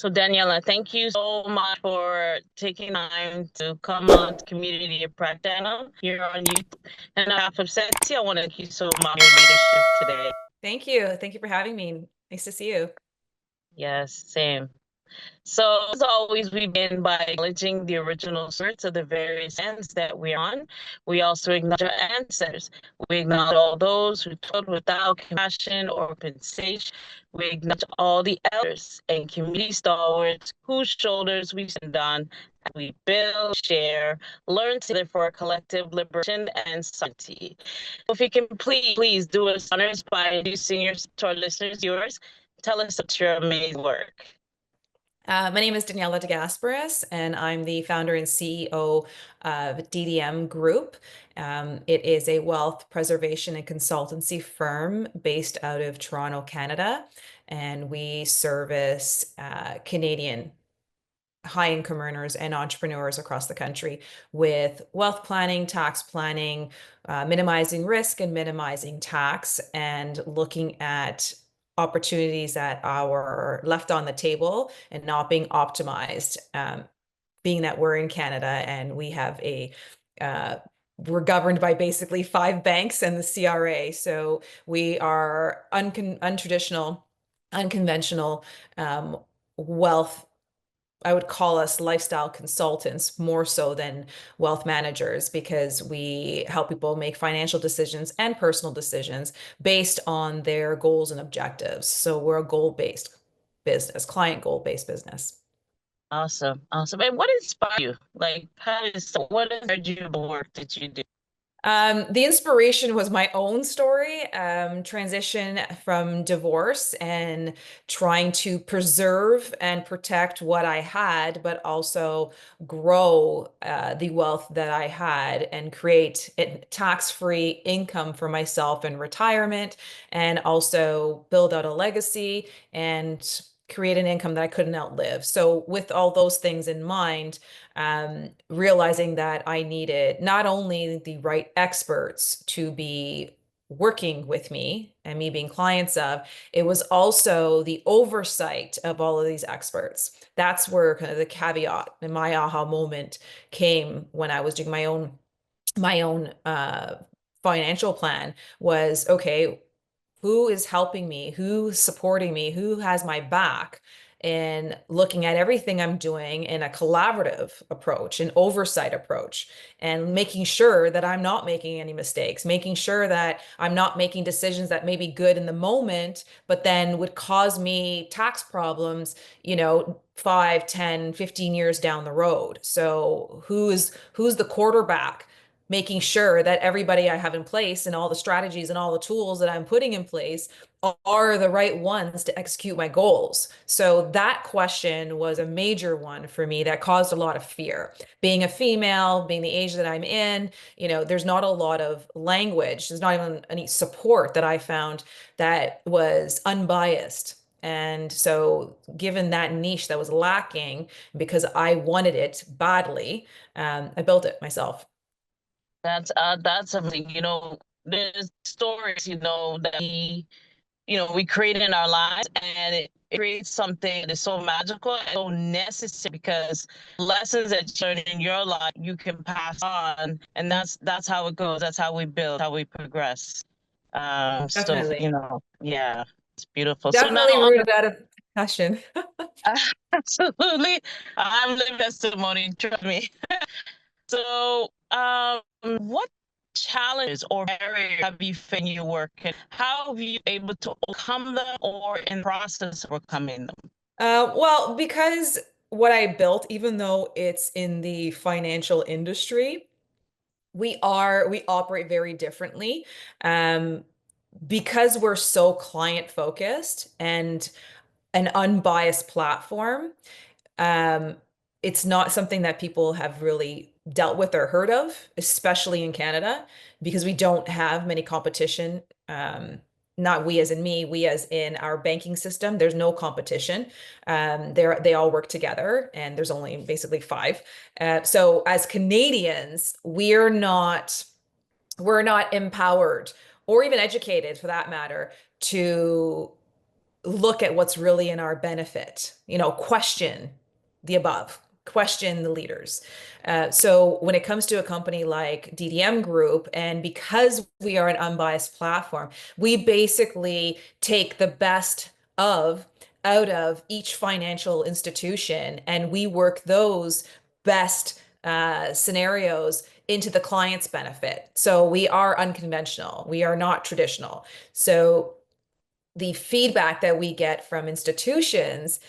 So Daniela, thank you so much for taking time to come on to Community Impact Channel here on YouTube. And on behalf of Seti, I want to thank you so much for your leadership today. Thank you. Thank you for having me. Nice to see you. Yes, same. So as always, we begin by acknowledging the original source of the various lands that we're on. We also acknowledge our ancestors. We acknowledge all those who toiled without compassion or compensation. We acknowledge all the elders and community stalwarts whose shoulders we stand on as we build, share, learn together for our collective liberation and sovereignty. If you can please do us honors by introducing yourself to our listeners, viewers. Tell us about your amazing work. My name is Daniela DeGasperis, and I'm the founder and CEO of DDM Group. It is a wealth preservation and consultancy firm based out of Toronto, Canada, and we service Canadian high-income earners and entrepreneurs across the country with wealth planning, tax planning, minimizing risk and minimizing tax, and looking at opportunities that are left on the table and not being optimized. Being that we're in Canada and we have we're governed by basically 5 banks and the CRA. So we are untraditional, unconventional wealth. I would call us lifestyle consultants more so than wealth managers, because we help people make financial decisions and personal decisions based on their goals and objectives. So we're a goal-based business, client goal-based business. Awesome. Awesome. And what inspired you? Like, what inspired you the work that you do? The inspiration was my own story, transition from divorce and trying to preserve and protect what I had, but also grow the wealth that I had and create tax-free income for myself in retirement, and also build out a legacy and create an income that I couldn't outlive. So with all those things in mind, realizing that I needed not only the right experts to be working with me and me being clients of, it was also the oversight of all of these experts. That's where kind of the caveat and my aha moment came when I was doing my own financial plan. Was okay, who is helping me, who's supporting me, who has my back, and looking at everything I'm doing in a collaborative approach, an oversight approach, and making sure that I'm not making any mistakes, making sure that I'm not making decisions that may be good in the moment, but then would cause me tax problems, 5, 10, 15 years down the road. So who's the quarterback, making sure that everybody I have in place and all the strategies and all the tools that I'm putting in place are the right ones to execute my goals. So that question was a major one for me that caused a lot of fear. Being a female, being the age that I'm in, there's not a lot of language. There's not even any support that I found that was unbiased. And so given that niche that was lacking, because I wanted it badly, I built it myself. That's something, there's stories, that we create in our lives, and it creates something that is so magical and so necessary, because lessons that you learn in your life you can pass on, and that's how it goes. That's how we build, how we progress. So, Definitely. yeah, it's beautiful. So now Definitely rooted out of passion. absolutely, I'm living testimony, trust me. So, what challenges or barriers have you faced in your work, and how have you able to overcome them, or in the process of overcoming them? Well, because what I built, even though it's in the financial industry, we operate very differently. Um, because we're so client focused and an unbiased platform, um, it's not something that people have really dealt with or heard of, especially in Canada, because we don't have many competition. Not we as in me, we as in our banking system. There's no competition. They all work together, and there's only basically 5. So as Canadians, we're not empowered or even educated, for that matter, to look at what's really in our benefit, question the above, question the leaders. So when it comes to a company like DDM Group, and because we are an unbiased platform, we basically take the best of out of each financial institution and we work those best scenarios into the client's benefit. So we are unconventional. We are not traditional. So the feedback that we get from institutions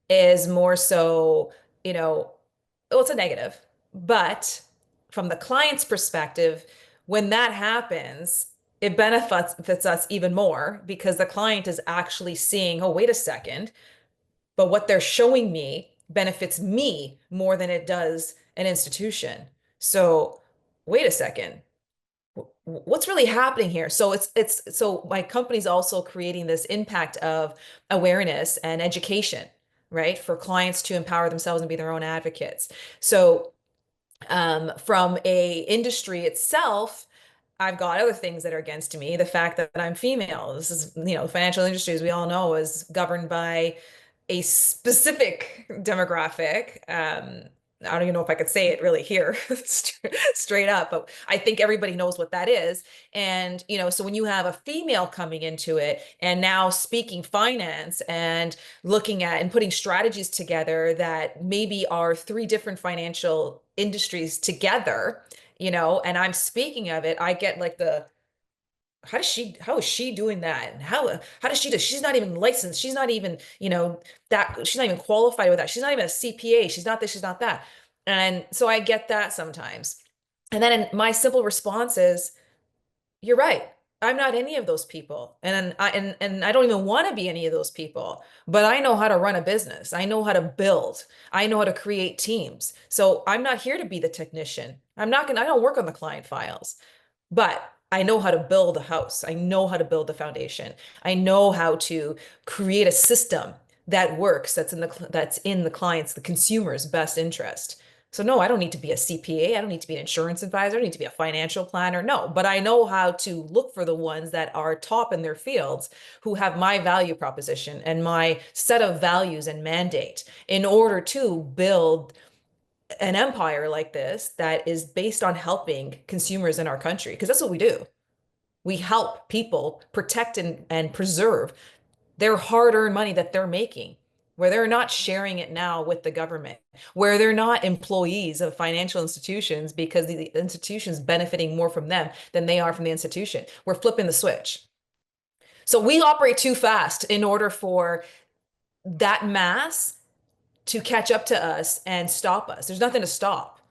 is more so, well, it's a negative. But from the client's perspective, when that happens, it benefits us even more because the client is actually seeing, oh, wait a second, but what they're showing me benefits me more than it does an institution. So wait a second, what's really happening here? So so my company's also creating this impact of awareness and education, right? For clients to empower themselves and be their own advocates. So from a industry itself, I've got other things that are against me. The fact that I'm female. This is, the financial industry, as we all know, is governed by a specific demographic. I don't even know if I could say it really here straight up, but I think everybody knows what that is. And, so when you have a female coming into it and now speaking finance and looking at and putting strategies together that maybe are three different financial industries together, and I'm speaking of it, I get like how is she doing that? And how does she do? She's not even licensed. She's not even, she's not even qualified with that. She's not even a CPA. She's not this, she's not that. And so I get that sometimes. And then my simple response is, you're right. I'm not any of those people. And I don't even want to be any of those people, but I know how to run a business. I know how to build. I know how to create teams. So I'm not here to be the technician. I don't work on the client files. But I know how to build a house. I know how to build the foundation. I know how to create a system that works, that's in the client's, the consumer's best interest. So no, I don't need to be a CPA. I don't need to be an insurance advisor. I don't need to be a financial planner. No, but I know how to look for the ones that are top in their fields who have my value proposition and my set of values and mandate in order to build an empire like this that is based on helping consumers in our country, because that's what we do. We help people protect and preserve their hard-earned money that they're making, where they're not sharing it now with the government, where they're not employees of financial institutions because the institution's benefiting more from them than they are from the institution. We're flipping the switch. So we operate too fast in order for that mass to catch up to us and stop us. There's nothing to stop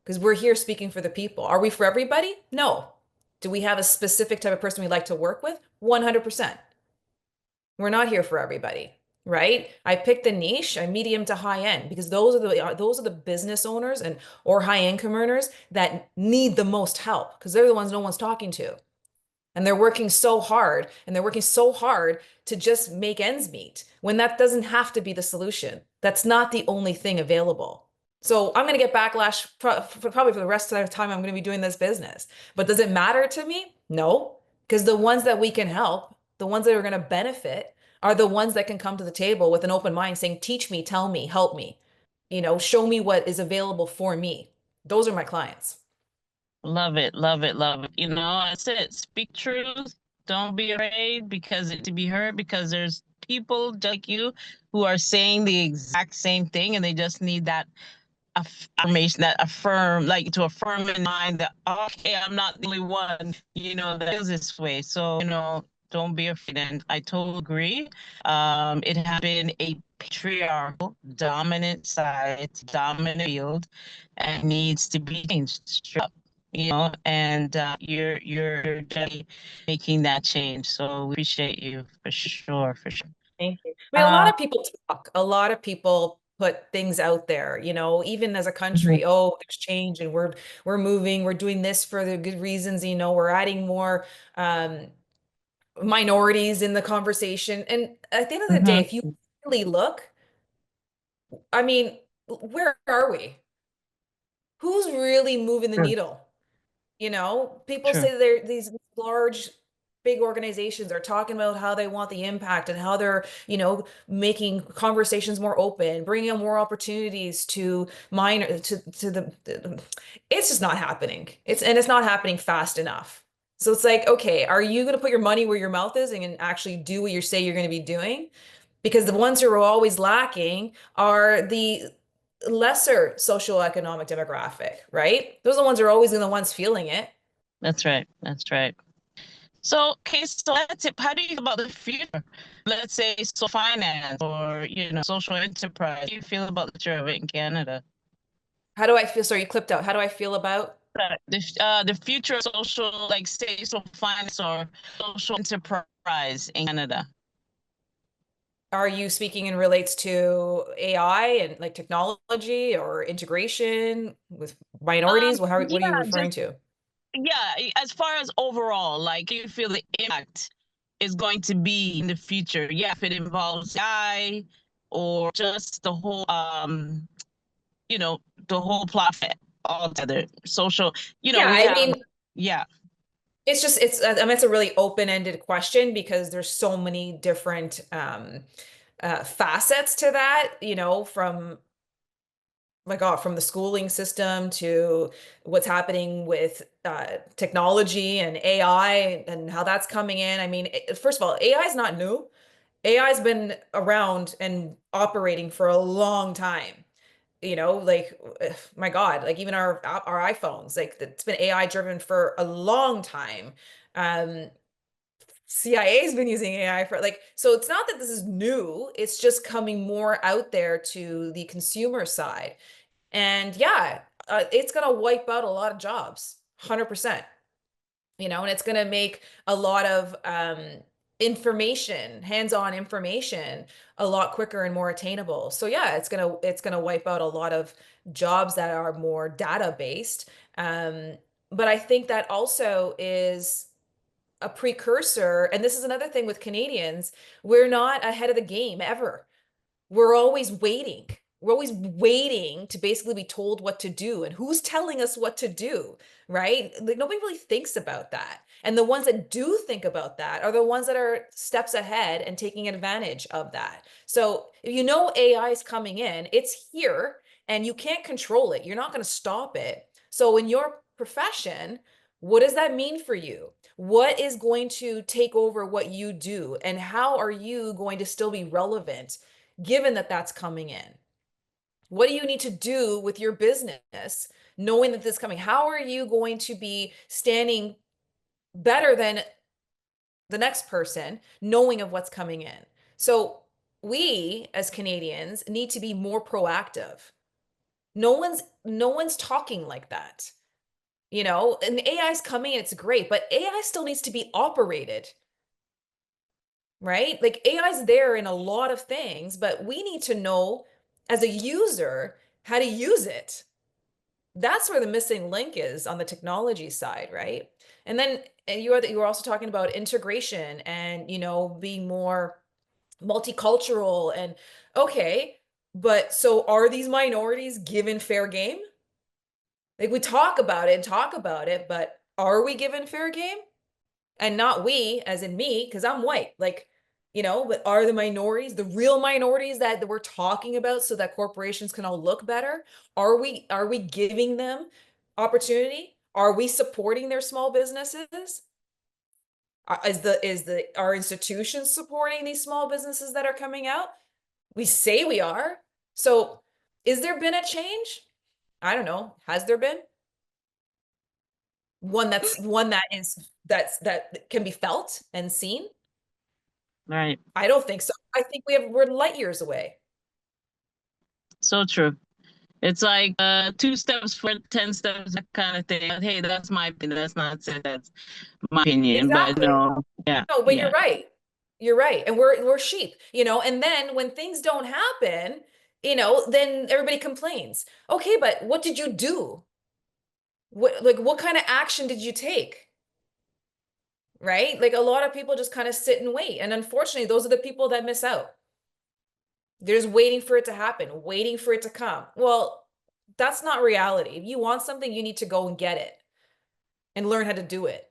because we're here speaking for the people. Are we for everybody? No. Do we have a specific type of person we like to work with? 100%. We're not here for everybody, right? I picked the niche, I medium to high end, because those are the business owners or high income earners that need the most help because they're the ones no one's talking to. And they're working so hard to just make ends meet when that doesn't have to be the solution. That's not the only thing available. So I'm going to get backlash probably for the rest of the time I'm going to be doing this business. But does it matter to me? No, because the ones that we can help, the ones that are going to benefit are the ones that can come to the table with an open mind saying, teach me, tell me, help me, show me what is available for me. Those are my clients. Love it, love it, love it. I said, speak truth. Don't be afraid because to be heard, because there's people just like you who are saying the exact same thing and they just need that affirmation, that like to affirm in mind that, okay, I'm not the only one, that feels this way. So, don't be afraid. And I totally agree. It has been a patriarchal, dominant society, dominant field, and needs to be changed. Straight up, and you're definitely making that change. So we appreciate you for sure, for sure. Thank you. I mean, a lot of people talk, a lot of people put things out there, even as a country, oh, there's change and we're moving, we're doing this for the good reasons, we're adding more minorities in the conversation. And at the end of the day, if you really look, I mean, where are we? Who's really moving the True. needle? People True. say they're these large big organizations are talking about how they want the impact and how they're, making conversations more open, bringing more opportunities to minor to it's just not happening. It's not happening fast enough. So it's like, okay, are you going to put your money where your mouth is and actually do what you say you're going to be doing? Because the ones who are always lacking are the lesser socioeconomic demographic, right? Those are the ones who are always the ones feeling it. That's right. That's right. So, okay, so that's it. How do you feel about the future? Let's say social finance or, social enterprise. How do you feel about the future of it in Canada? How do I feel? Sorry, you clipped out. How do I feel about? The future of social, like say, social finance or social enterprise in Canada. Are you speaking in relates to AI and like technology or integration with minorities? Well, what are you Yeah, referring to? as far as overall, like, do you feel the impact is going to be in the future? Yeah, if it involves AI or just the whole, you know, the whole platform altogether. Social, Yeah, we I have, mean, yeah. I mean, it's a really open-ended question because there's so many different facets to that, from my God, from the schooling system to what's happening with technology and AI and how that's coming in. I mean, first of all, AI is not new. AI has been around and operating for a long time. Like my God, like even our iPhones, like it's been AI driven for a long time. Um, CIA's been using AI for like, so it's not that this is new, it's just coming more out there to the consumer side. And yeah, it's going to wipe out a lot of jobs, 100%, and it's going to make a lot of information, hands-on information a lot quicker and more attainable. So yeah, it's going to wipe out a lot of jobs that are more data based. But I think that also is a precursor, and this is another thing with Canadians, we're not ahead of the game ever. We're always waiting. We're always waiting to basically be told what to do and who's telling us what to do, right? Like nobody really thinks about that. And the ones that do think about that are the ones that are steps ahead and taking advantage of that. So if AI is coming in, it's here and you can't control it. You're not going to stop it. So in your profession, what does that mean for you? What is going to take over what you do? And how are you going to still be relevant given that that's coming in? What do you need to do with your business knowing that this is coming? How are you going to be standing better than the next person knowing of what's coming in? So we as Canadians need to be more proactive. No one's talking like that. And AI is coming and it's great, but AI still needs to be operated, right? Like AI is there in a lot of things, but we need to know as a user how to use it. That's where the missing link is on the technology side, right? And then you were also talking about integration and being more multicultural and okay, but so are these minorities given fair game? Like we talk about it, but are we given fair game? And not we, as in me, because I'm white. Like, but are the minorities, the real minorities that we're talking about so that corporations can all look better? Are we giving them opportunity? Are we supporting their small businesses? Is the our institutions supporting these small businesses that are coming out? We say we are. So is there been a change? I don't know. Has there been? One that can be felt and seen? Right. I don't think so. I think we're light years away. So true. It's like 2 steps for 10 steps, that kind of thing. But hey, that's my opinion. That's not said. That's my opinion. But Exactly. no, yeah, No, but you're yeah. right. You're right. And we're sheep, and then when things don't happen, then everybody complains. Okay, but what did you do? What kind of action did you take? Right? Like a lot of people just kind of sit and wait. And unfortunately, those are the people that miss out. They're just waiting for it to happen, waiting for it to come. Well, that's not reality. If you want something, you need to go and get it and learn how to do it.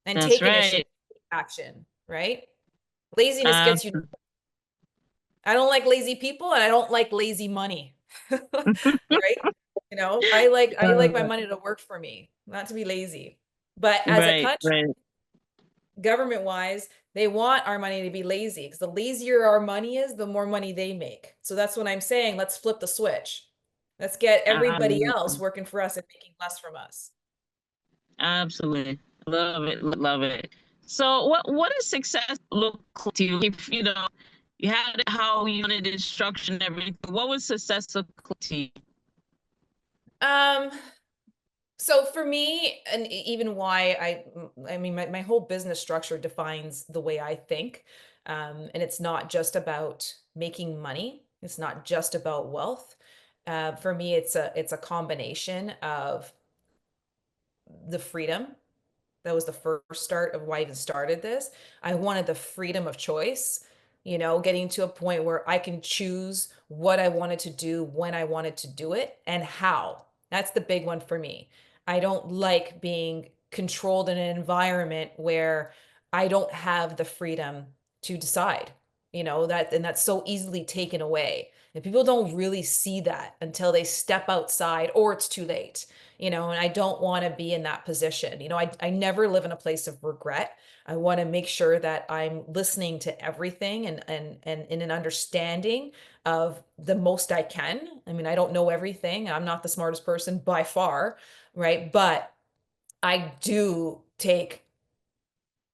and That's take initiative, right. take action, right? Laziness Um, gets you. I don't like lazy people and I don't like lazy money. Right? I like my money to work for me, not to be lazy. But as a right, country, right. government wise, they want our money to be lazy because the lazier our money is, the more money they make. So that's what I'm saying. Let's flip the switch. Let's get everybody else Um, working for us and making less from us. Absolutely. Love it. Love it. So what does success look like to you? If you had it how you wanted the structure and everything, what would success look like to you? Um, so for me, and even why I mean, my whole business structure defines the way I think. And it's not just about making money. It's not just about wealth. For me, it's a combination of the freedom. That was the first start of why I even started this. I wanted the freedom of choice, getting to a point where I can choose what I wanted to do, when I wanted to do it, and how. That's the big one for me. I don't like being controlled in an environment where I don't have the freedom to decide, and that's so easily taken away. And people don't really see that until they step outside or it's too late, and I don't want to be in that position. I never live in a place of regret. I want to make sure that I'm listening to everything and in an understanding of the most I can. I mean, I don't know everything. I'm not the smartest person by far, right? But I do take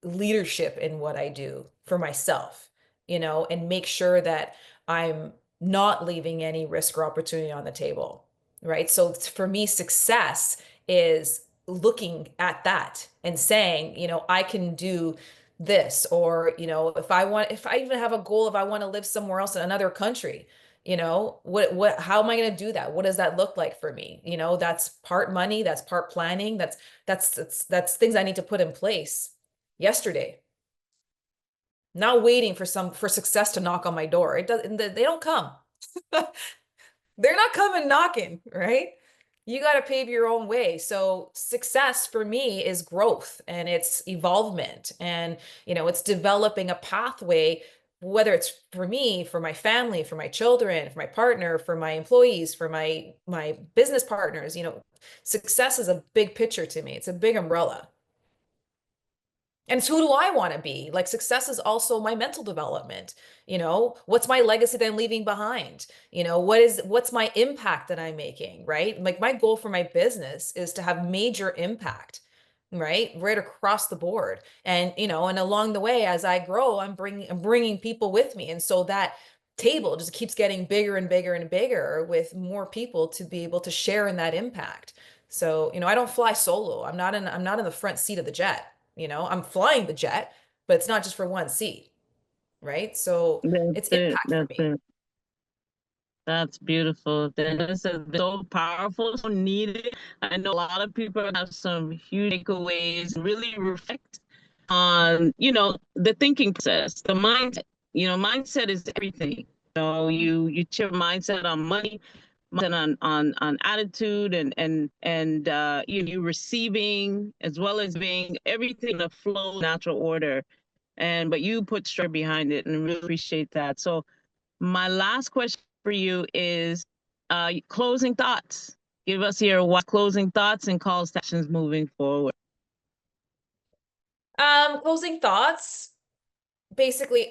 leadership in what I do for myself, and make sure that I'm not leaving any risk or opportunity on the table, right? So for me, success is looking at that and saying, I can do this, or, if I even have a goal, if I want to live somewhere else in another country, how am I going to do that? What does that look like for me? That's part money, that's part planning, that's things I need to put in place yesterday, not waiting for success to knock on my door. It does They don't come. They're not coming knocking, right? You got to pave your own way. So success for me is growth and it's evolvement, and it's developing a pathway, whether it's for me, for my family, for my children, for my partner, for my employees, for my business partners. Success is a big picture to me. It's a big umbrella. And who do I want to be? Like, success is also my mental development. What's my legacy that I'm leaving behind? What's my impact that I'm making, right? Like, my goal for my business is to have major impact, right across the board. And along the way, as I grow, I'm bringing people with me. And so that table just keeps getting bigger and bigger and bigger with more people to be able to share in that impact. So, I don't fly solo. I'm not in the front seat of the jet. I'm flying the jet, but it's not just for one seat, right? So That's it's it. impact for That's me. it. That's beautiful. This has been so powerful, so needed. I know a lot of people have some huge takeaways, really reflect on, the thinking process, the mindset. Mindset is everything. You check mindset on money, mindset on attitude and you receiving as well as being everything in a flow, natural order. But you put structure behind it and really appreciate that. So my last question for you is closing thoughts. Give us your closing thoughts and calls to actions moving forward. Closing thoughts. Basically,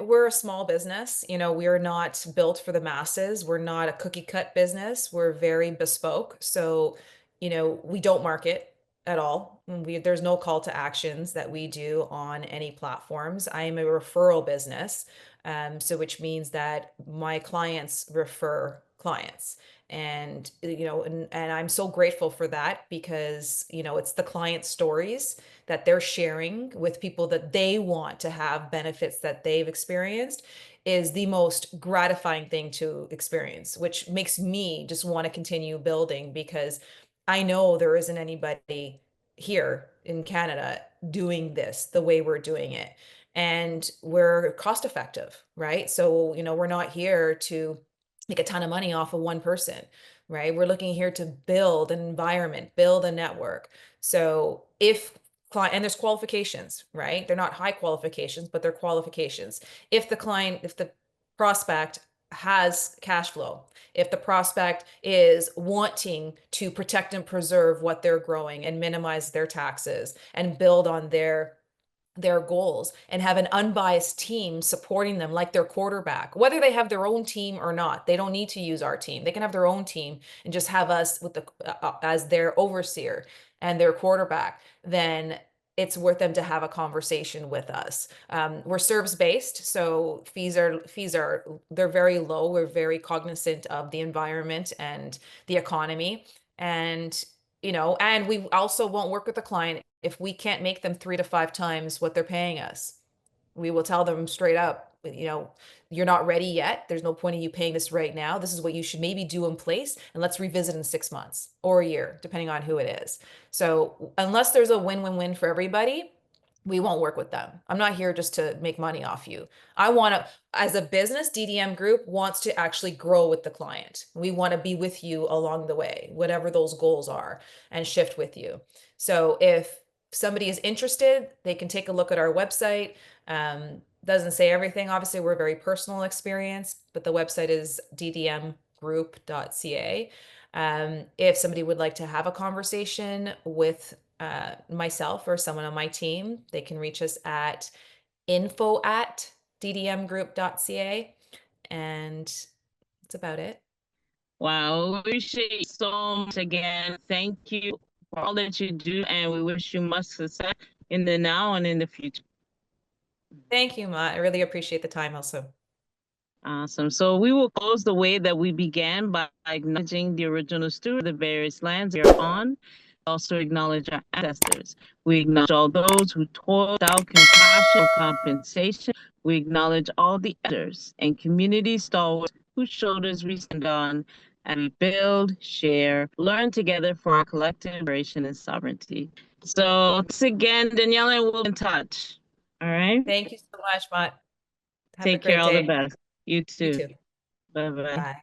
we're a small business. We're not built for the masses. We're not a cookie cut business. We're very bespoke. So, we don't market at all. There's no call to actions that we do on any platforms. I am a referral business. So which means that my clients refer clients. And I'm so grateful for that because, it's the client stories that they're sharing with people that they want to have benefits that they've experienced is the most gratifying thing to experience, which makes me just want to continue building because I know there isn't anybody here in Canada doing this the way we're doing it. And we're cost effective, right? So, we're not here to make a ton of money off of one person, right? We're looking here to build an environment, build a network. So if client, and there's qualifications, right? They're not high qualifications, but they're qualifications. If the prospect has cash flow, if the prospect is wanting to protect and preserve what they're growing and minimize their taxes and build on their goals and have an unbiased team supporting them like their quarterback, whether they have their own team or not, they don't need to use our team. They can have their own team and just have us with as their overseer and their quarterback. Then it's worth them to have a conversation with us. We're service based, so fees are they're very low. We're very cognizant of the environment and the economy, and and we also won't work with the client if we can't make them 3 to 5 times what they're paying us. We will tell them straight up, you're not ready yet. There's no point in you paying this right now. This is what you should maybe do in place, and let's revisit in 6 months or a year, depending on who it is. So unless there's a win-win-win for everybody, we won't work with them. I'm not here just to make money off you. I want to, as a business, DDM Group wants to actually grow with the client. We want to be with you along the way, whatever those goals are, and shift with you. So if somebody is interested, they can take a look at our website. Doesn't say everything. Obviously, we're a very personal experience, but the website is ddmgroup.ca. If somebody would like to have a conversation with myself or someone on my team, they can reach us at info@ddmgroup.ca. And that's about it. Wow, we appreciate you so much again. Thank you for all that you do, and we wish you much success in the now and in the future. Thank you, Ma. I really appreciate the time also. Awesome. So we will close the way that we began by acknowledging the original steward of the various lands we are on. Also acknowledge our ancestors. We acknowledge all those who toiled without compassion or compensation. We acknowledge all the elders and community stalwarts whose shoulders we stand on and we build, share, learn together for our collective liberation and sovereignty. So thanks again, Daniela, and we'll be in touch. All right. Thank you so much, Ma. Have a Take care. great All the day. best. You You too. too. Bye bye. Bye.